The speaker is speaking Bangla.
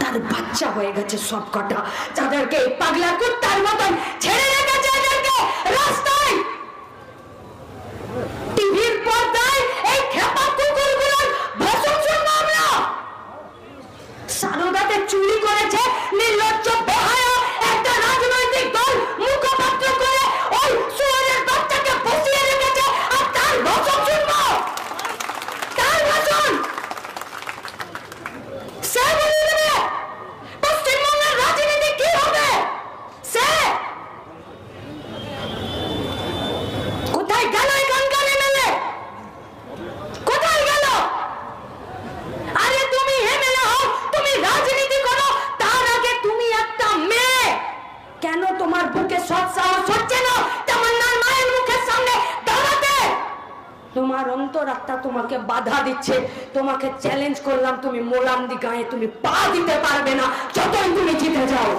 কুত্তার বাচ্চা হয়ে গেছে সব কটা, যাদেরকে এই পাগলা কুত্তার মতন ছেড়ে রেখেছে এদেরকে রাস্তায়, টিভির পর্দায় এই খেপা কুকুরগুলোর ভাষণ শুনবো আমরা। সারদাতে চুরি করেছে নির্লজ্জ বেহায়া একটা রাজনৈতিক দল মুখপাত্র করে ওই শুয়োরের বাচ্চাকে বসিয়ে রেখেছে, আর তার ভাষণ শুনবো, তার ভাষণ। সে বলে দেবে পশ্চিমবঙ্গের রাজনীতি কি হবে। সে কোথায় গেল এখানকার এমএলএ, কোথায় গেল? আরে তুমি এমএলএ হও, তুমি রাজনীতি করো, তার আগে তুমি একটা মেয়ে, কেন তোমার বুকে সৎ সাহস হচ্ছে না তামান্নার মায়ের মুখের সামনে দাঁড়াতে? তোমার অন্তরাত্মা তোমাকে বাধা দিচ্ছে। তোমাকে চ্যালেঞ্জ করলাম, তুমি মোলান্দি গায়ে তুমি পা দিতে পারবে না যতই তুমি জিতে যাও।